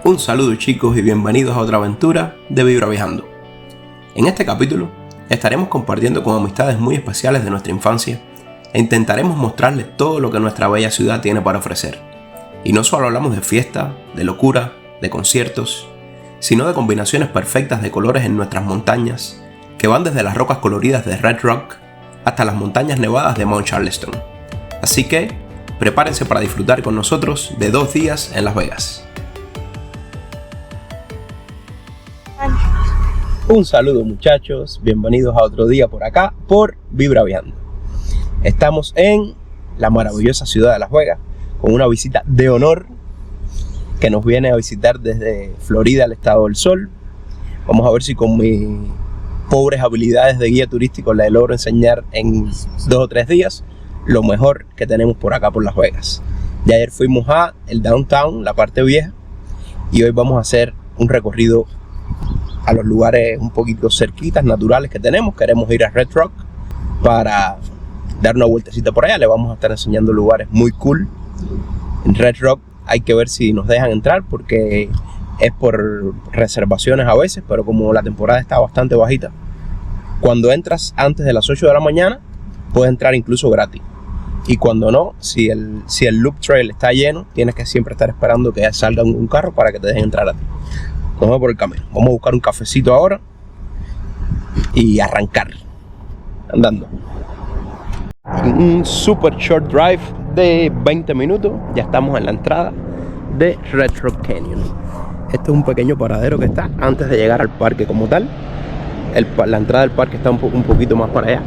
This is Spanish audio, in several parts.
Un saludo chicos y bienvenidos a otra aventura de Vibra Viajando. En este capítulo estaremos compartiendo con amistades muy especiales de nuestra infancia e intentaremos mostrarles todo lo que nuestra bella ciudad tiene para ofrecer. Y no solo hablamos de fiesta, de locura, de conciertos, sino de combinaciones perfectas de colores en nuestras montañas, que van desde las rocas coloridas de Red Rock hasta las montañas nevadas de Mount Charleston. Así que prepárense para disfrutar con nosotros de 2 días en Las Vegas. Un saludo muchachos, bienvenidos a otro día por acá, por Vibra Viajando. Estamos en la maravillosa ciudad de Las Vegas, con una visita de honor que nos viene a visitar desde Florida, el estado del sol. Vamos a ver si con mis pobres habilidades de guía turístico le logro enseñar en 2 o 3 días lo mejor que tenemos por acá por Las Vegas. Ya ayer fuimos a el downtown, la parte vieja, y hoy vamos a hacer un recorrido a los lugares un poquito cerquitas, naturales que tenemos. Queremos ir a Red Rock para dar una vueltecita por allá. Le vamos a estar enseñando lugares muy cool. En Red Rock hay que ver si nos dejan entrar porque es por reservaciones a veces, pero como la temporada está bastante bajita, cuando entras antes de las 8 de la mañana puedes entrar incluso gratis. Y cuando no, si el loop trail está lleno, tienes que siempre estar esperando que salga un carro para que te dejen entrar a ti. Nos vamos por el camino. Vamos a buscar un cafecito ahora y arrancar andando. Un super short drive de 20 minutos. Ya estamos en la entrada de Red Rock Canyon. Este es un pequeño paradero que está antes de llegar al parque como tal. La entrada del parque está un poquito más para allá,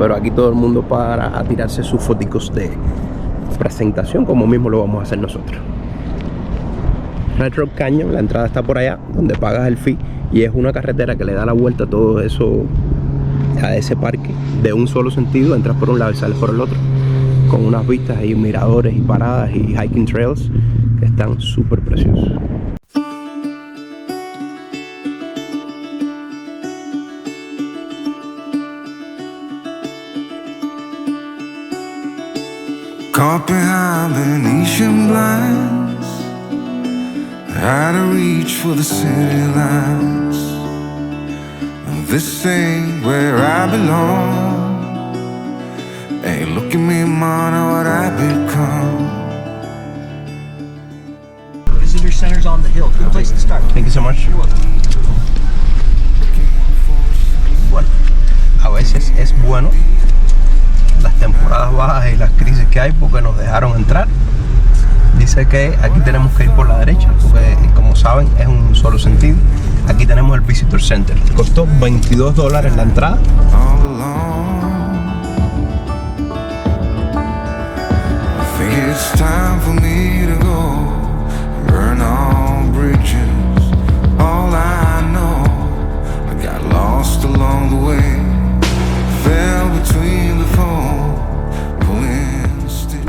pero aquí todo el mundo para a tirarse sus foticos de presentación, como mismo lo vamos a hacer nosotros. Red Rock Canyon, la entrada está por allá, donde pagas el fee, y es una carretera que le da la vuelta a todo eso, a ese parque, de un solo sentido. Entras por un lado y sales por el otro, con unas vistas y miradores y paradas y hiking trails que están súper preciosos. Caught behind Venetian blinds, out of reach for the city lights. This ain't where I belong. Hey, look at me, man, what I become. Visitor center's on the hill. Good place to start. Thank you so much. You're welcome. Bueno, a veces es bueno las temporadas bajas y las crisis que hay porque nos dejaron entrar. Dice que aquí tenemos que ir por la derecha porque, como saben, es un solo sentido. Aquí tenemos el Visitor Center. Costó $22 la entrada.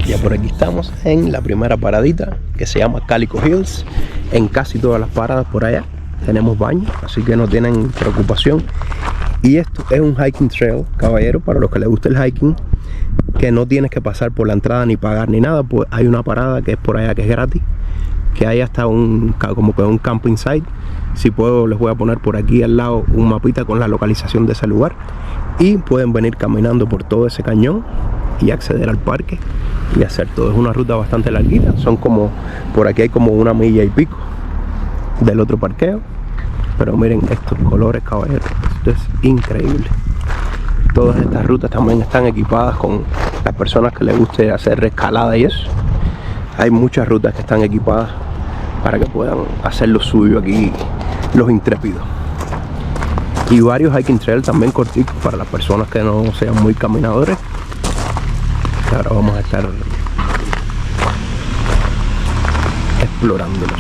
Ya por aquí estamos en la primera paradita, que se llama Calico Hills. En casi todas las paradas por allá tenemos baño, así que no tienen preocupación. Y esto es un hiking trail, caballero, para los que les gusta el hiking, que no tienes que pasar por la entrada ni pagar ni nada. Pues hay una parada que es por allá que es gratis, que hay hasta como que un camping site. Si puedo les voy a poner por aquí al lado un mapita con la localización de ese lugar, y pueden venir caminando por todo ese cañón y acceder al parque y hacer todo. Es una ruta bastante larguita, son como, por aquí hay como 1 milla y pico del otro parqueo, pero miren estos colores, caballeros, esto es increíble. Todas estas rutas también están equipadas con las personas que les guste hacer escalada y eso. Hay muchas rutas que están equipadas para que puedan hacer lo suyo aquí los intrépidos, y varios hiking trails también cortitos para las personas que no sean muy caminadores. Ahora vamos a estar explorándolos.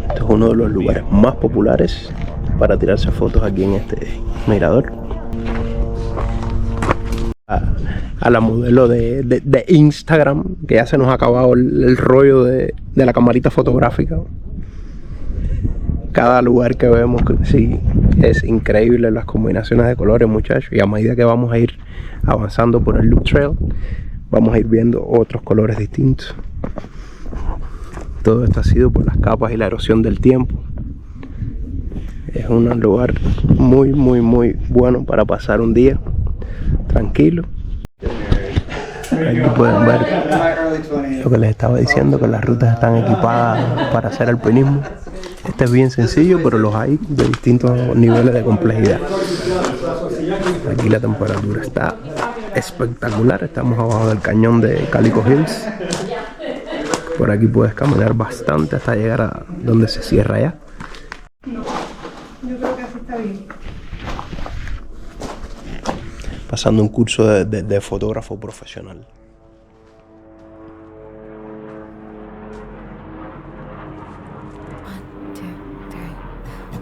Este es uno de los lugares más populares para tirarse fotos aquí en este mirador. A la modelo de Instagram, que ya se nos ha acabado el rollo de la camarita fotográfica. Cada lugar que vemos, sí, es increíble las combinaciones de colores, muchachos. Y a medida que vamos a ir avanzando por el loop trail, vamos a ir viendo otros colores distintos. Todo esto ha sido por las capas y la erosión del tiempo. Es un lugar muy bueno para pasar un día tranquilo. Aquí pueden ver lo que les estaba diciendo, que las rutas están equipadas para hacer alpinismo. Este es bien sencillo, pero los hay de distintos niveles de complejidad. Aquí la temperatura está espectacular. Estamos abajo del cañón de Calico Hills. Por aquí puedes caminar bastante hasta llegar a donde se cierra ya. Yo creo que así está bien. Pasando un curso de fotógrafo profesional.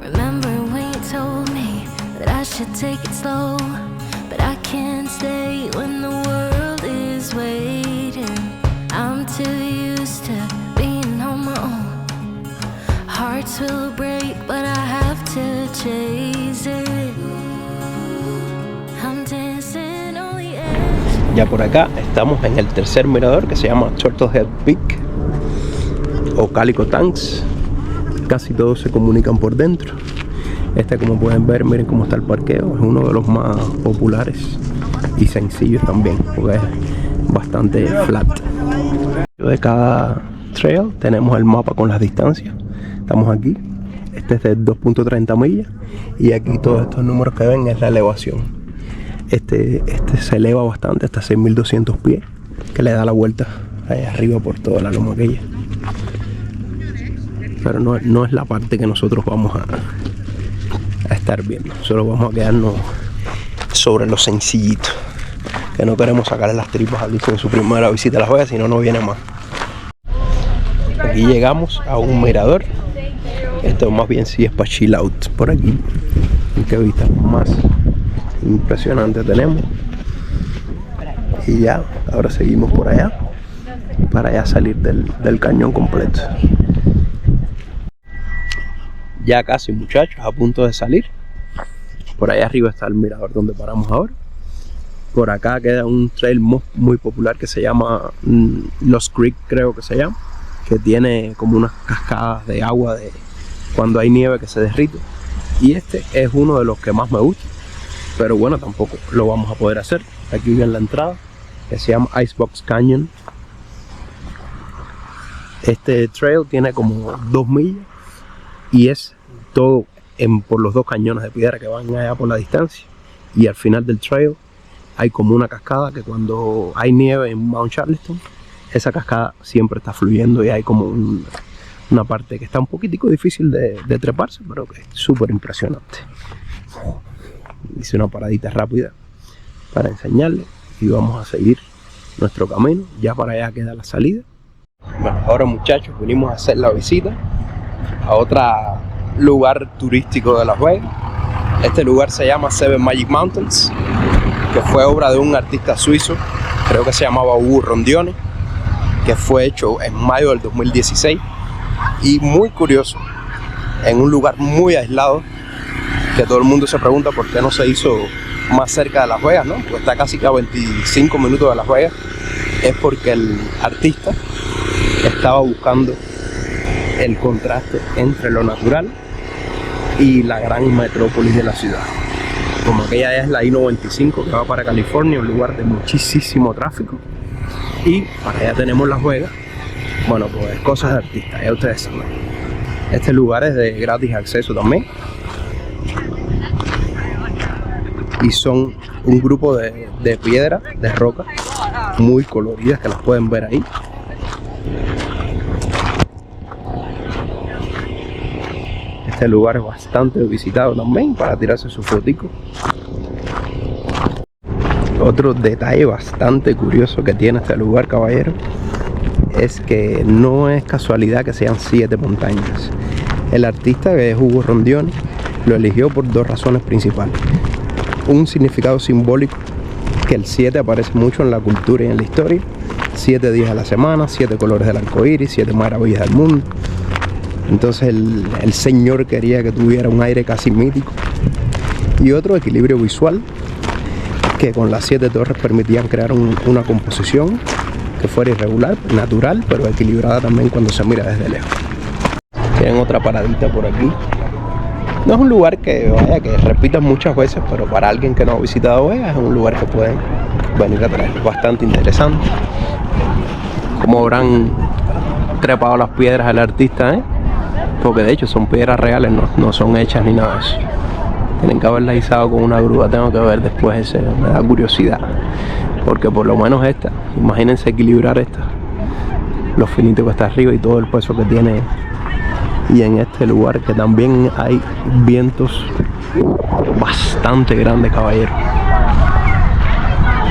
Remember when you told me that I should take it slow, but I can't stay when the world is waiting. I'm too used to being on my own. Hearts will break, but I have to chase it. I'm dancing on the edge. Ya por acá estamos en el tercer mirador, que se llama Turtlehead Peak o Calico Tanks. Casi todos se comunican por dentro. Este, como pueden ver, miren cómo está el parqueo. Es uno de los más populares y sencillos también, porque es bastante flat. De cada trail tenemos el mapa con las distancias. Estamos aquí. Este es de 2.30 millas. Y aquí todos estos números que ven es la elevación. Este se eleva bastante hasta 6.200 pies, que le da la vuelta ahí arriba por toda la loma aquella. Pero no es la parte que nosotros vamos a estar viendo. Solo vamos a quedarnos sobre lo sencillito, que no queremos sacarle las tripas a Alicia en su primera visita a Las Vegas, si no viene más. Aquí llegamos a un mirador. Esto más bien sí es para chill out por aquí. Y qué vista más impresionante tenemos. Y ya, ahora seguimos por allá para ya salir del cañón completo. Ya casi, muchachos, a punto de salir. Por allá arriba está el mirador donde paramos ahora. Por acá queda un trail muy popular que se llama Lost Creek, creo que se llama, que tiene como unas cascadas de agua de cuando hay nieve que se derrite. Y este es uno de los que más me gusta, pero bueno, tampoco lo vamos a poder hacer. Aquí viene la entrada, que se llama Icebox Canyon. Este trail tiene como 2 millas y es todo por los dos cañones de piedra que van allá por la distancia. Y al final del trail hay como una cascada que cuando hay nieve en Mount Charleston, esa cascada siempre está fluyendo y hay como una parte que está un poquitico difícil de treparse, pero que es súper impresionante. Hice una paradita rápida para enseñarles y vamos a seguir nuestro camino. Ya para allá queda la salida. Bueno, ahora, muchachos, venimos a hacer la visita a otro lugar turístico de Las Vegas. Este lugar se llama Seven Magic Mountains, que fue obra de un artista suizo, creo que se llamaba Ugo Rondione, que fue hecho en mayo del 2016. Y muy curioso, en un lugar muy aislado, que todo el mundo se pregunta por qué no se hizo más cerca de Las Vegas, ¿no? Porque está casi a 25 minutos de Las Vegas. Es porque el artista estaba buscando el contraste entre lo natural y la gran metrópolis de la ciudad. Como aquella es la I-95 que va para California, un lugar de muchísimo tráfico, y para allá tenemos Las Vegas. Bueno, pues cosas de artistas, ya ustedes saben. Este lugar es de gratis acceso también. Y son un grupo de piedras, de rocas muy coloridas que las pueden ver ahí. Este lugar es bastante visitado también para tirarse su fotico. Otro detalle bastante curioso que tiene este lugar, caballero, es que no es casualidad que sean 7 montañas. El artista, que es Ugo Rondione, lo eligió por 2 razones principales. Un significado simbólico, que el 7 aparece mucho en la cultura y en la historia. 7 días a la semana, 7 colores del arco iris, 7 maravillas del mundo. Entonces el señor quería que tuviera un aire casi mítico. Y otro, equilibrio visual, que con las 7 torres permitían crear una composición que fuera irregular, natural, pero equilibrada también cuando se mira desde lejos. Tienen otra paradita por aquí. No es un lugar que repitan muchas veces, pero para alguien que no ha visitado Vegas es un lugar que pueden venir a traer. Bastante interesante. Como habrán trepado las piedras al artista, porque de hecho son piedras reales, no son hechas ni nada de eso. Tienen que haberla izado con una grúa, tengo que ver después, ese me da curiosidad. Porque por lo menos esta, imagínense equilibrar esta, lo finito que está arriba y todo el peso que tiene. Y en este lugar que también hay vientos bastante grandes, caballero,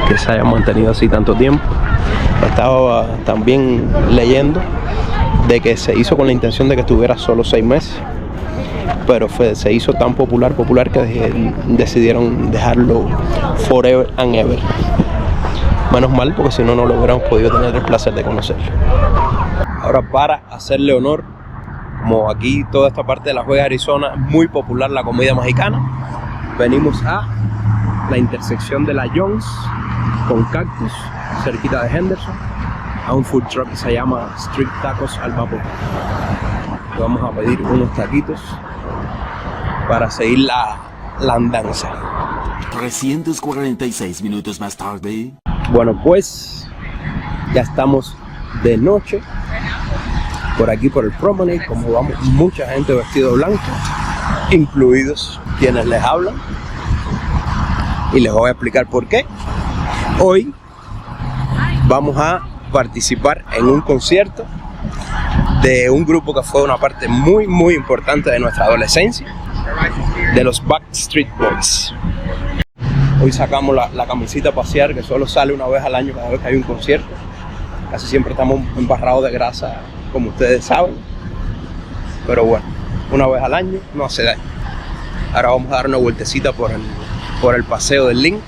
que se hayan mantenido así tanto tiempo. Estaba también leyendo de que se hizo con la intención de que estuviera solo 6 meses, pero se hizo tan popular que decidieron dejarlo forever and ever. Menos mal, porque si no, no lo hubiéramos podido tener el placer de conocerlo. Ahora, para hacerle honor, como aquí toda esta parte de Las Vegas, Arizona, es muy popular la comida mexicana, venimos a la intersección de la Jones con Cactus, cerquita de Henderson, a un food truck que se llama Street Tacos al Vapor. Y vamos a pedir unos taquitos para seguir la andanza. 346 minutos más tarde. Bueno, pues ya estamos de noche por aquí por el Promenade. Como vamos, mucha gente vestido de blanco, incluidos quienes les hablan, y les voy a explicar por qué. Hoy vamos a participar en un concierto de un grupo que fue una parte muy importante de nuestra adolescencia, de los Backstreet Boys. Hoy sacamos la camisita a pasear, que solo sale una vez al año cada vez que hay un concierto. Casi siempre estamos embarrados de grasa, como ustedes saben, pero bueno, una vez al año no hace daño. Ahora vamos a dar una vueltecita por el paseo del Link.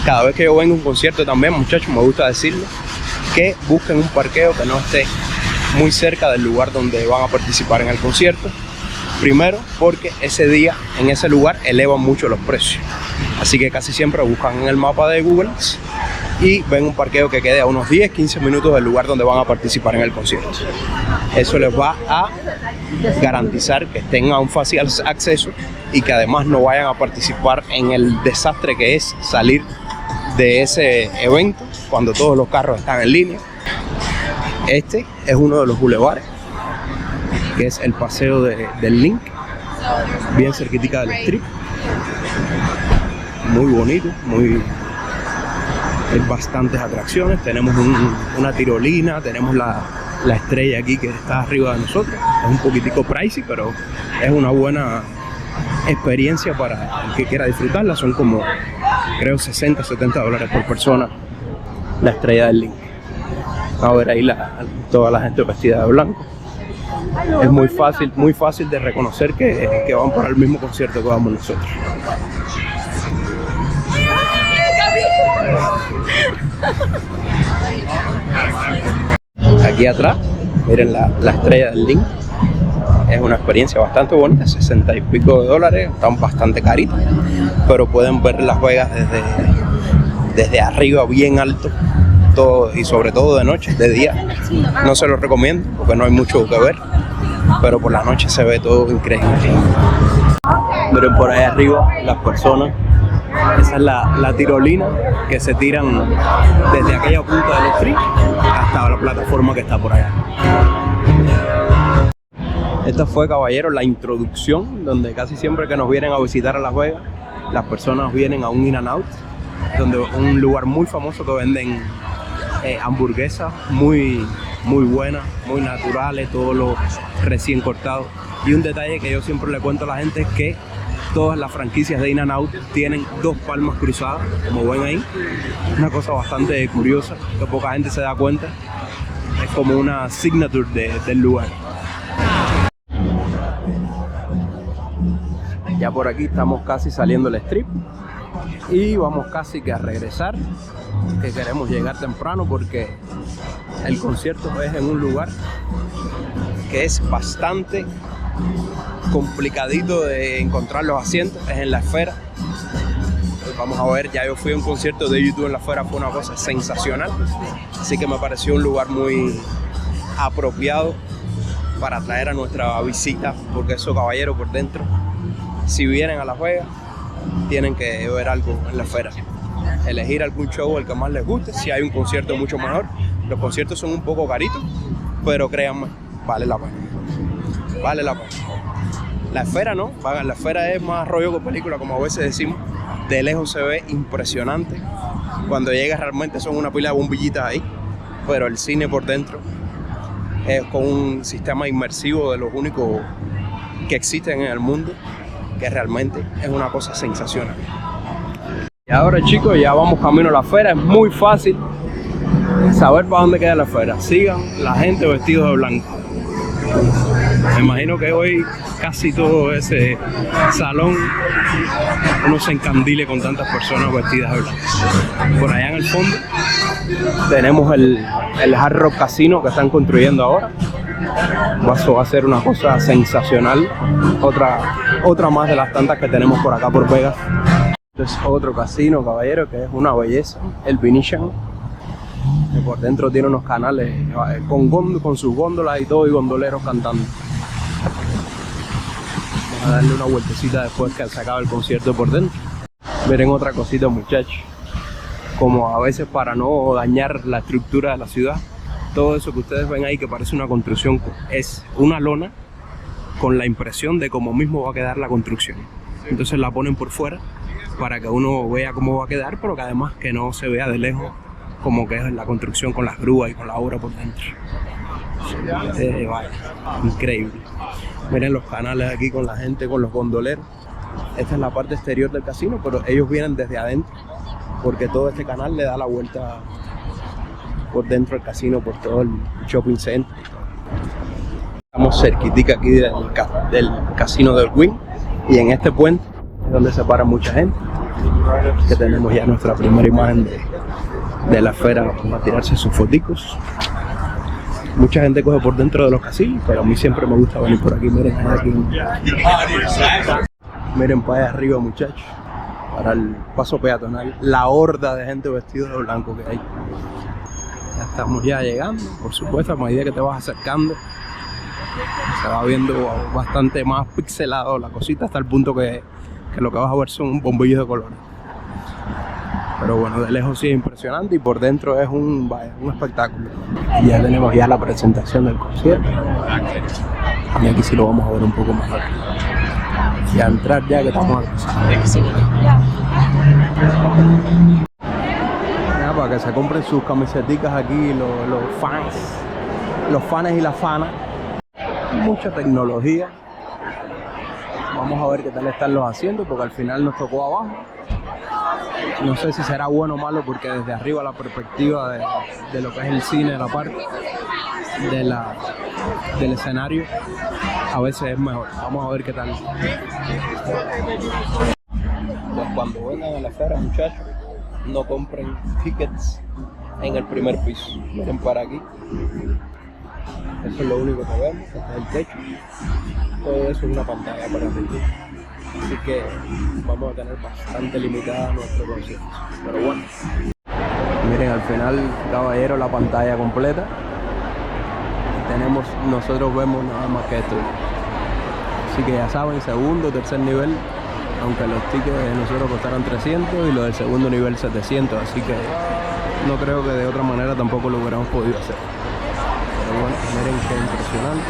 Cada vez que yo vengo a un concierto también, muchachos, me gusta decirles que busquen un parqueo que no esté muy cerca del lugar donde van a participar en el concierto. Primero, porque ese día en ese lugar elevan mucho los precios, así que casi siempre buscan en el mapa de Google y ven un parqueo que quede a unos 10-15 minutos del lugar donde van a participar en el concierto. Eso les va a garantizar que tengan un fácil acceso y que además no vayan a participar en el desastre que es salir de ese evento cuando todos los carros están en línea. Este es uno de los bulevares, que es el paseo del Link, bien cerquitica del Strip. Muy bonito, hay bastantes atracciones. Tenemos una tirolina, tenemos la estrella aquí que está arriba de nosotros. Es un poquitico pricey, pero es una buena experiencia para el que quiera disfrutarla. Son como, creo, $60-70 por persona la estrella del Link. A ver ahí toda la gente vestida de blanco. Es muy fácil de reconocer que van para el mismo concierto que vamos nosotros. Aquí atrás, miren la estrella del Link. Es una experiencia bastante bonita, $60 y pico, están bastante caritas, pero pueden ver Las Vegas desde arriba, bien alto, todo, y sobre todo de noche. De día no se los recomiendo porque no hay mucho que ver, pero por la noche se ve todo increíble. Miren por ahí arriba las personas. Esa es la tirolina que se tiran desde aquella punta del Strip hasta la plataforma que está por allá. Esta fue, caballero, la introducción, donde casi siempre que nos vienen a visitar a Las Vegas, las personas vienen a un In-N-Out, donde un lugar muy famoso que venden hamburguesas muy buenas, muy naturales, todo lo recién cortado. Y un detalle que yo siempre le cuento a la gente es que todas las franquicias de In-N-Out tienen 2 palmas cruzadas, como ven ahí. Una cosa bastante curiosa, que poca gente se da cuenta. Es como una signature del lugar. Ya por aquí estamos casi saliendo del Strip y vamos casi que a regresar, que queremos llegar temprano porque el concierto es en un lugar que es bastante complicadito de encontrar los asientos. Es en la esfera, Vamos a ver, ya yo fui a un concierto de YouTube en la afuera, fue una cosa sensacional. Así que me pareció un lugar muy apropiado para traer a nuestra visita, porque esos caballeros por dentro, si vienen a Las Vegas, tienen que ver algo en la esfera. Elegir algún show el que más les guste. Si hay un concierto mucho mejor. Los conciertos son un poco caritos, pero créanme, vale la pena. Vale la pena. La esfera no, la esfera es más rollo que película, como a veces decimos. De lejos se ve impresionante. Cuando llegas realmente son una pila de bombillitas ahí, pero el cine por dentro es con un sistema inmersivo de los únicos que existen en el mundo, que realmente es una cosa sensacional. Y ahora, chicos, ya vamos camino a la esfera. Es muy fácil saber para dónde queda la esfera. Sigan la gente vestidos de blanco. Me imagino que hoy casi todo ese salón uno se encandile con tantas personas vestidas de blanco. Por allá en el fondo tenemos el Hard Rock Casino que están construyendo ahora. Eso va a ser una cosa sensacional. Otra más de las tantas que tenemos por acá por Vegas. Este es otro casino, caballero, que es una belleza, el Venetian, que por dentro tiene unos canales con sus góndolas y todo, y gondoleros cantando. Vamos a darle una vueltecita después que se acabe el concierto por dentro. Miren otra cosita, muchachos, como a veces para no dañar la estructura de la ciudad, todo eso que ustedes ven ahí que parece una construcción es una lona con la impresión de cómo mismo va a quedar la construcción. Entonces la ponen por fuera para que uno vea cómo va a quedar, pero que además que no se vea de lejos como que es la construcción con las grúas y con la obra por dentro. Vaya, increíble. Miren los canales aquí con la gente, con los gondoleros. Esta es la parte exterior del casino, pero ellos vienen desde adentro, porque todo este canal le da la vuelta por dentro del casino, por todo el shopping center. Estamos cerquitica aquí del casino del Wynn, y en este puente es donde se para mucha gente, que tenemos ya nuestra primera imagen de la esfera para tirarse sus foticos. Mucha gente coge por dentro de los casinos, pero a mí siempre me gusta venir por aquí. Miren aquí, miren para allá arriba, muchachos, para el paso peatonal, la horda de gente vestida de blanco que hay. Ya estamos ya llegando, por supuesto, a medida que te vas acercando se va viendo bastante más pixelado la cosita, hasta el punto que lo que vas a ver son bombillos de colores. Pero bueno, de lejos sí es impresionante, y por dentro es un espectáculo. Y ya tenemos ya la presentación del concierto, y aquí sí lo vamos a ver un poco mejor. Y a entrar ya que estamos aquí. Ya, para que se compren sus camisetas aquí los fans y las fanas. Mucha tecnología. Vamos a ver qué tal están los asientos, porque al final nos tocó abajo. No sé si será bueno o malo, porque desde arriba la perspectiva de lo que es el cine, de la parte del escenario, a veces es mejor. Vamos a ver qué tal. Pues cuando vengan a la esfera, muchachos, no compren tickets en el primer piso. Miren para aquí. Eso es lo único que vemos, este es el techo. Todo eso es una pantalla para arriba. Así que vamos a tener bastante limitada nuestro concierto. Pero bueno, miren al final, caballero, la pantalla completa. Nosotros vemos nada más que esto. Así que ya saben, segundo, tercer nivel, aunque los tickets de nosotros costaron 300 y los del segundo nivel 700. Así que no creo que de otra manera tampoco lo hubiéramos podido hacer. Pero bueno, miren qué impresionante.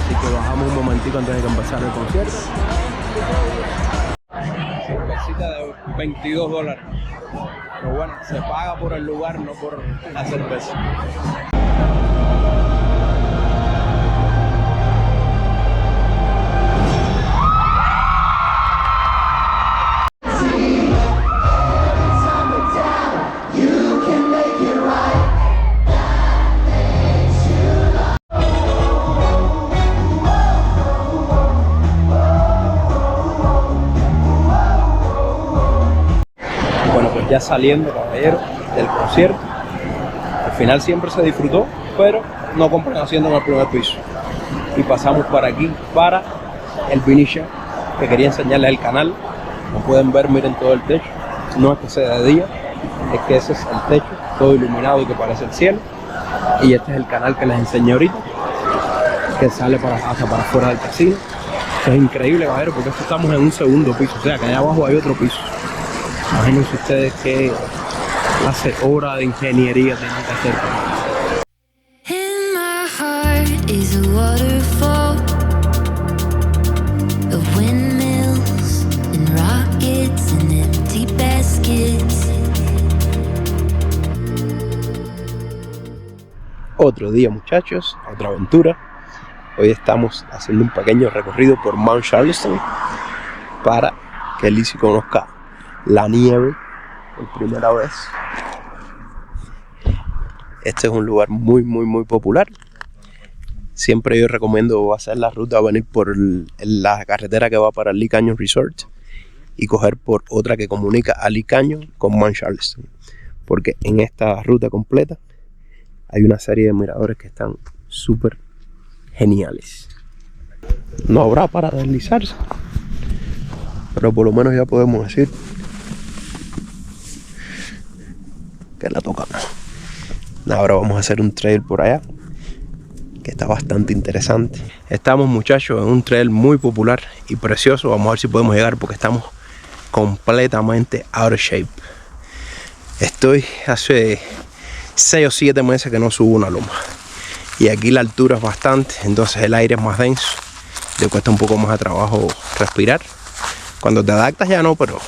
Así que bajamos un momentico antes de que empezara el concierto. Cervecita de $22. Pero bueno, se paga por el lugar, no por la cerveza. Ya saliendo, caballero, del concierto, al final siempre se disfrutó, pero no compran asiento en el primer piso. Y pasamos por aquí para el Venetian, que quería enseñarles el canal. Como pueden ver, miren todo el techo. No es que sea de día, es que ese es el techo, todo iluminado y que parece el cielo. Y este es el canal que les enseñé ahorita, que sale hasta para afuera del casino. Esto es increíble, caballero, porque estamos en un segundo piso, o sea que allá abajo hay otro piso. Imagínense ustedes qué hace hora de ingeniería tienen que hacer para eso. In my heart is a waterfall of windmills and rockets and empty baskets. Otro día, muchachos, otra aventura. Hoy estamos haciendo un pequeño recorrido por Mount Charleston para que Lizzie conozca la nieve por primera vez. Este es un lugar muy popular. Siempre yo recomiendo hacer la ruta, venir por la carretera que va para Lee Canyon Resort y coger por otra que comunica a Lee Canyon con Mount Charleston, porque en esta ruta completa hay una serie de miradores que están súper geniales. No habrá para deslizarse, pero por lo menos ya podemos decir que la tocamos. Ahora vamos a hacer un trail por allá que está bastante interesante. Estamos, muchachos, en un trail muy popular y precioso. Vamos a ver si podemos llegar porque estamos completamente out of shape. Estoy hace 6 o 7 meses que no subo una loma y aquí la altura es bastante, entonces el aire es más denso, te cuesta un poco más de trabajo respirar. Cuando te adaptas ya no, pero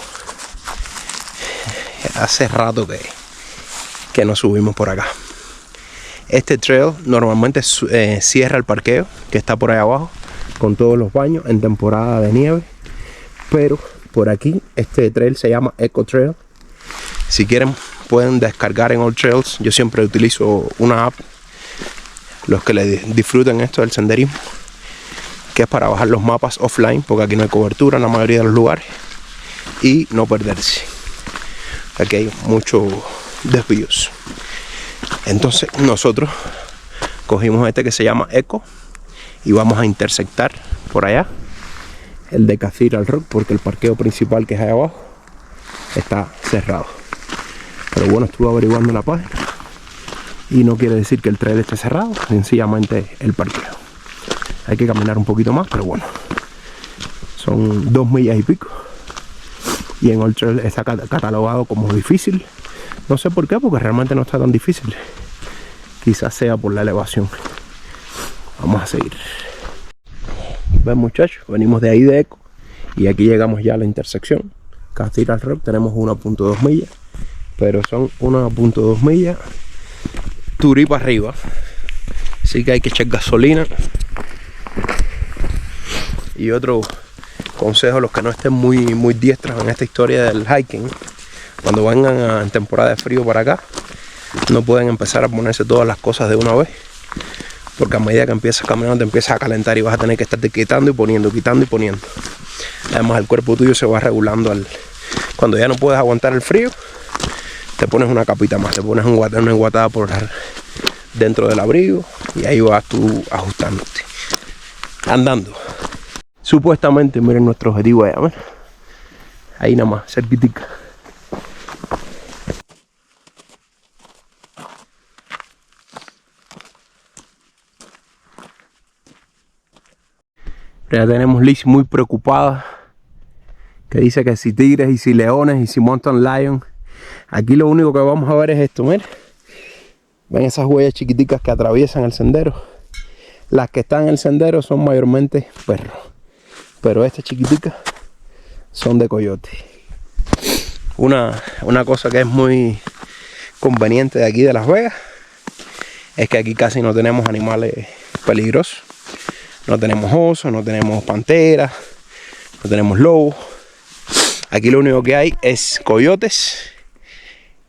hace rato que no subimos por acá. Este trail normalmente cierra el parqueo que está por ahí abajo con todos los baños en temporada de nieve, pero por aquí este trail se llama Eco Trail. Si quieren pueden descargar en All Trails. Yo siempre utilizo una app, los que le disfruten esto del senderismo, que es para bajar los mapas offline, porque aquí no hay cobertura en la mayoría de los lugares, y no perderse. Aquí hay muchos desvíos. Entonces nosotros cogimos este que se llama Eco y vamos a intersectar por allá el de Cathedral Rock, porque el parqueo principal que es allá abajo está cerrado. Pero bueno, estuve averiguando la página y no quiere decir que el trail esté cerrado, sencillamente el parqueo. Hay que caminar un poquito más, pero bueno, son 2 millas y pico. Y en All Trail está catalogado como difícil. No sé por qué, porque realmente no está tan difícil. Quizás sea por la elevación. Vamos a seguir. Ven, muchachos, venimos de ahí de Eco y aquí llegamos ya a la intersección Cathedral Rock. Tenemos 1.2 millas, pero son 1.2 millas turí para arriba, así que hay que echar gasolina. Y otro consejo, los que no estén muy diestros en esta historia del hiking, cuando vengan en temporada de frío para acá, no pueden empezar a ponerse todas las cosas de una vez, porque a medida que empiezas caminando te empiezas a calentar y vas a tener que estarte quitando y poniendo, quitando y poniendo. Además el cuerpo tuyo se va regulando cuando ya no puedes aguantar el frío, te pones una capita más, te pones una enguatada por dentro del abrigo y ahí vas tú ajustándote, andando. Supuestamente, miren nuestro objetivo allá, ¿ven? Ahí nada más, cerquitica. Ya tenemos Liz muy preocupada, que dice que si tigres y si leones y si mountain lion. Aquí lo único que vamos a ver es esto, miren. Ven esas huellas chiquiticas que atraviesan el sendero. Las que están en el sendero son mayormente perros, pero estas chiquiticas son de coyote. Una cosa que es muy conveniente de aquí de Las Vegas es que aquí casi no tenemos animales peligrosos. No tenemos osos, no tenemos panteras, no tenemos lobos. Aquí lo único que hay es coyotes.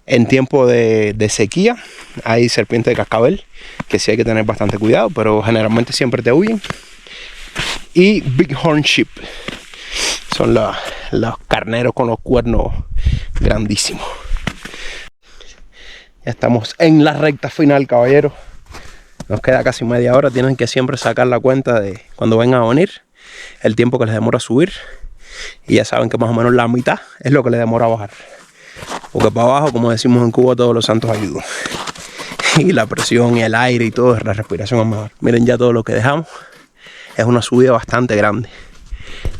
En tiempo de sequía hay serpientes de cascabel, que sí hay que tener bastante cuidado, pero generalmente siempre te huyen. Y bighorn sheep, son los carneros con los cuernos grandísimos. Ya estamos en la recta final, caballeros. Nos queda casi media hora. Tienen que siempre sacar la cuenta de cuando vengan a venir, el tiempo que les demora subir. Y ya saben que más o menos la mitad es lo que le demora a bajar. Porque para abajo, como decimos en Cuba, todos los santos ayudan. Y la presión y el aire y todo, la respiración es mejor. Miren ya todo lo que dejamos. Es una subida bastante grande.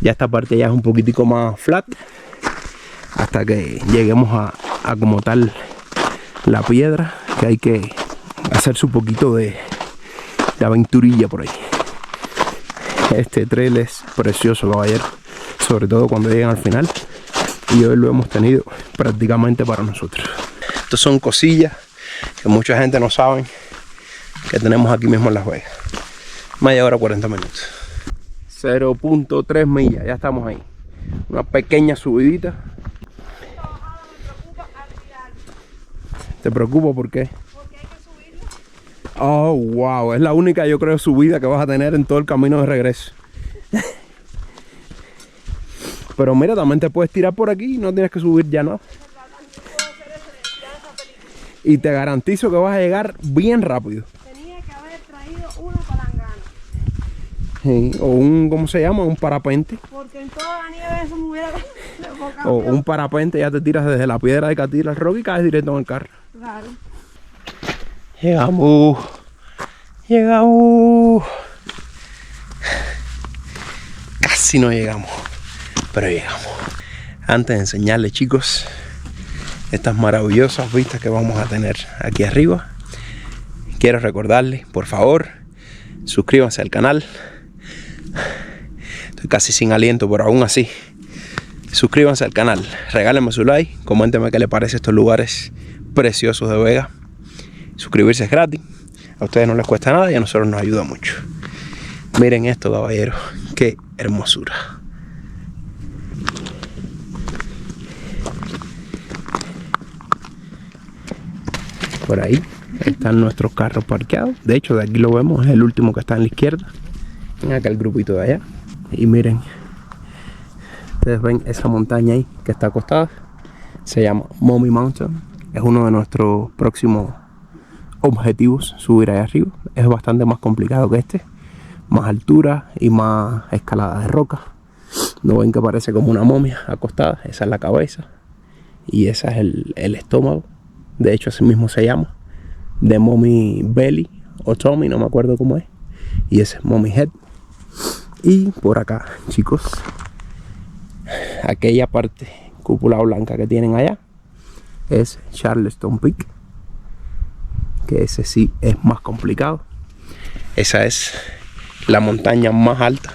Ya esta parte ya es un poquitico más flat. Hasta que lleguemos a como tal la piedra. Que hay que hacerse un poquito de aventurilla por ahí. Este trail es precioso, caballero. Sobre todo cuando llegan al final. Y hoy lo hemos tenido prácticamente para nosotros. Estas son cosillas que mucha gente no sabe que tenemos aquí mismo en Las Vegas. Media hora 40 minutos. 0.3 millas, ya estamos ahí. Una pequeña subidita. ¿Te preocupa por qué? Porque hay que subirlo. Oh, wow, es la única, yo creo, subida que vas a tener en todo el camino de regreso. Pero mira, también te puedes tirar por aquí y no tienes que subir ya nada. Y te garantizo que vas a llegar bien rápido. Tenía que haber traído una palangana. Sí, o un, ¿cómo se llama? Un parapente. Porque en toda la nieve eso me hubiera O un parapente, ya te tiras desde la piedra de Catira al Rock y caes directo en el carro. Claro. Llegamos. Llegamos. Casi no llegamos, pero llegamos. Antes de enseñarles, chicos, estas maravillosas vistas que vamos a tener aquí arriba, quiero recordarles, por favor, suscríbanse al canal. Estoy casi sin aliento, pero aún así, suscríbanse al canal, regálenme su like, coméntenme qué les parece estos lugares preciosos de Vegas. Suscribirse es gratis, a ustedes no les cuesta nada y a nosotros nos ayuda mucho. Miren esto, caballeros, qué hermosura. Por ahí están nuestros carros parqueados. De hecho, de aquí lo vemos, es el último que está en la izquierda. Ven acá el grupito de allá. Y miren, ustedes ven esa montaña ahí que está acostada. Se llama Mommy Mountain. Es uno de nuestros próximos objetivos, subir allá arriba. Es bastante más complicado que este. Más altura y más escalada de roca. ¿No ven que parece como una momia acostada? Esa es la cabeza. Y ese es el estómago. De hecho, así mismo se llama. The Mommy Belly o Tummy, no me acuerdo cómo es. Y ese es Mommy Head. Y por acá, chicos, aquella parte, cúpula blanca que tienen allá, es Charleston Peak. Que ese sí es más complicado. Esa es la montaña más alta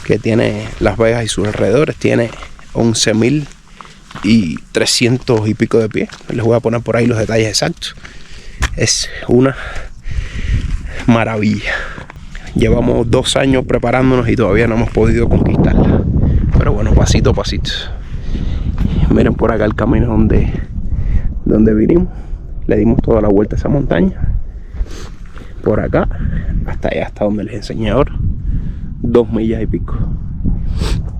que tiene Las Vegas y sus alrededores. Tiene 11.300 y pico de pies. Les voy a poner por ahí los detalles exactos. Es una maravilla. Llevamos 2 años preparándonos y todavía no hemos podido conquistarla. Pero bueno, pasito a pasito. Miren por acá el camino donde vinimos. Le dimos toda la vuelta a esa montaña. Por acá, hasta allá, hasta donde les enseñé ahora. 2 millas y pico.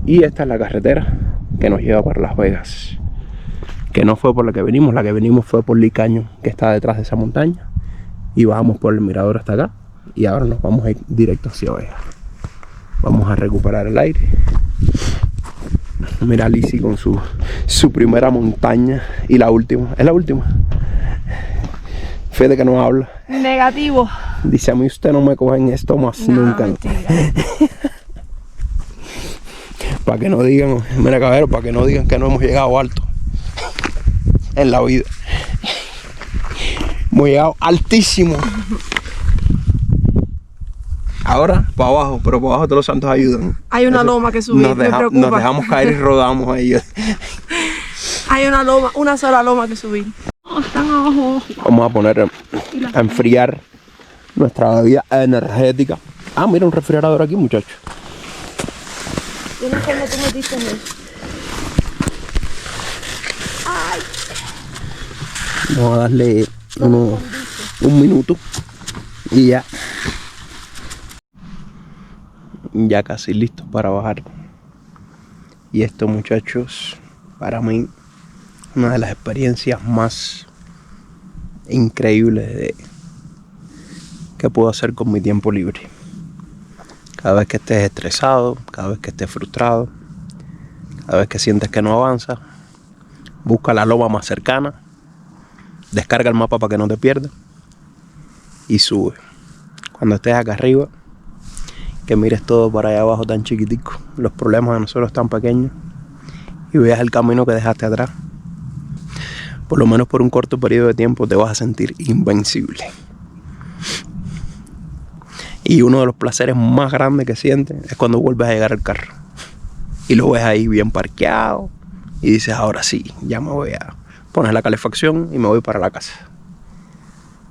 Y esta es la carretera que nos lleva para Las Vegas. Que no fue por la que venimos fue por Lee Canyon, que está detrás de esa montaña. Y bajamos por el mirador hasta acá. Y ahora nos vamos a ir directo hacia Vegas. Vamos a recuperar el aire. Mira a Lizzie con su primera montaña. Y la última, es la última. Fede que no habla. Negativo. Dice, a mí usted no me cogen esto más nunca. Para que no digan, mira caballero, para que no digan que no hemos llegado alto en la vida. Hemos llegado altísimo. Ahora para abajo, pero para abajo todos los santos ayudan. Hay una loma que subir, me preocupa. Nos dejamos caer y rodamos ahí. Hay una loma, una sola loma que subir. Están abajo. Vamos a poner a enfriar nuestra bebida energética. Ah, mira un refrigerador aquí, muchachos. Yo no sé cómo tú metiste en eso. Ay. Vamos a darle un minuto y ya. Ya casi listos para bajar. Y esto, muchachos, para mí una de las experiencias más increíbles que puedo hacer con mi tiempo libre. Cada vez que estés estresado, cada vez que estés frustrado, A ver que sientes que no avanza, busca la loma más cercana, descarga el mapa para que no te pierdas y sube. Cuando estés acá arriba, que mires todo para allá abajo tan chiquitico, los problemas de nosotros tan pequeños, y veas el camino que dejaste atrás. Por lo menos por un corto periodo de tiempo te vas a sentir invencible. Y uno de los placeres más grandes que sientes es cuando vuelves a llegar al carro y lo ves ahí bien parqueado y dices, ahora sí, ya me voy a poner la calefacción y me voy para la casa.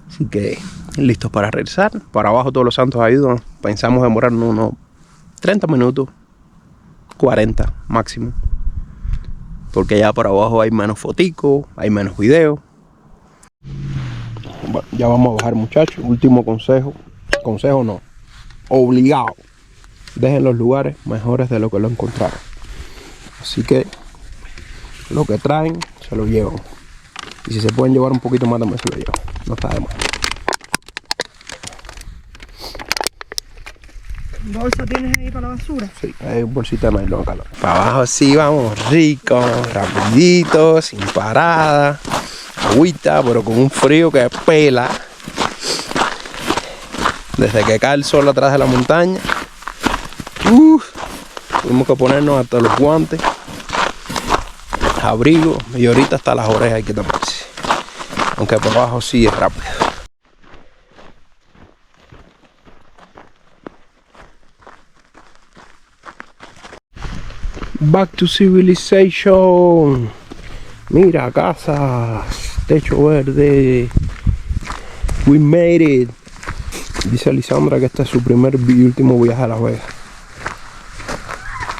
Así que listos para regresar. Para abajo Todos los Santos ayudan. Pensamos demorarnos unos 30 minutos, 40 máximo, porque ya por abajo hay menos foticos, hay menos videos. Bueno, ya vamos a bajar, muchachos. Último consejo. Consejo no, obligado. Dejen los lugares mejores de lo que lo encontraron. Así que lo que traen se lo llevan. Y si se pueden llevar un poquito más también se lo llevan. No está de más. ¿Bolsa tienes ahí para la basura? Sí, hay un bolsita de nylon acá. Para abajo sí vamos rico, rapidito, sin parada. Agüita, pero con un frío que pela. Desde que cae el sol atrás de la montaña. Tuvimos que ponernos hasta los guantes, abrigo, y ahorita hasta las orejas hay que taparse. Aunque por abajo sí es rápido. Back to civilization. Mira, casas, techo verde. We made it. Dice Lisandra que este es su primer y último viaje a Las Vegas.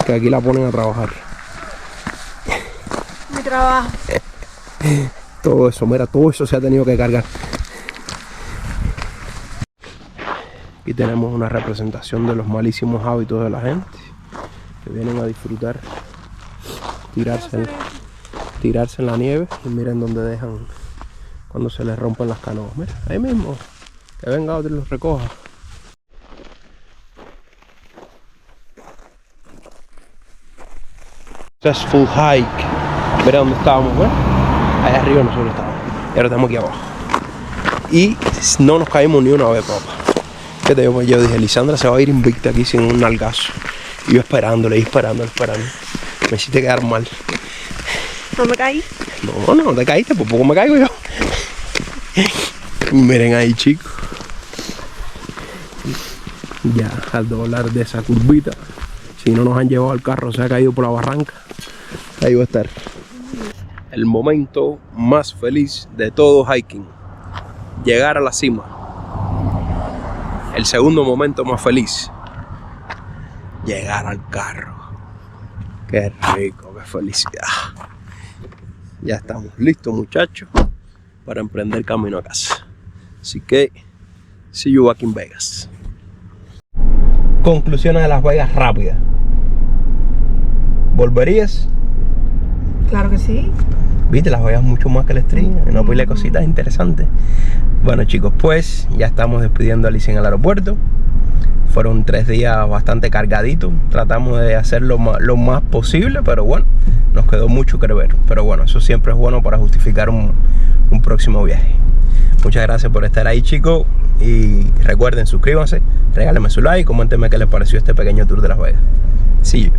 Que aquí la ponen a trabajar. Mi trabajo. Todo eso, mira, todo eso se ha tenido que cargar. Aquí tenemos una representación de los malísimos hábitos de la gente que vienen a disfrutar, tirarse en la nieve, y miren dónde dejan cuando se les rompen las canoas. Mira, ahí mismo, que venga otro y los recoja. Successful hike. Mira dónde estábamos, ¿ves? Allá arriba nosotros estábamos. Y ahora estamos aquí abajo. Y no nos caímos ni una vez, papá. ¿Qué te digo? Yo dije, Lisandra se va a ir invicta aquí sin un nalgazo. Y yo esperándole. Me hiciste quedar mal. ¿No me caí? No te caíste, por poco me caigo yo. Miren ahí, chicos. Ya, al doblar de esa curvita, si no nos han llevado al carro, se ha caído por la barranca. Ahí va a estar. El momento más feliz de todo hiking. Llegar a la cima. El segundo momento más feliz. Llegar al carro. Qué rico, qué felicidad. Ya estamos listos, muchachos, para emprender camino a casa. Así que, see you back in Vegas. Conclusiones de Las Vegas rápidas. ¿Volverías? Claro que sí. Viste, Las Vegas mucho más que el Stream. Una pila de cositas interesantes. Bueno, chicos, pues ya estamos despidiendo a Alicia en el aeropuerto. Fueron 3 días bastante cargaditos. Tratamos de hacerlo lo más posible, pero bueno, nos quedó mucho que ver. Pero bueno, eso siempre es bueno para justificar un próximo viaje. Muchas gracias por estar ahí, chicos. Y recuerden, suscríbanse, regálenme su like, coméntenme qué les pareció este pequeño tour de Las Vegas. See you.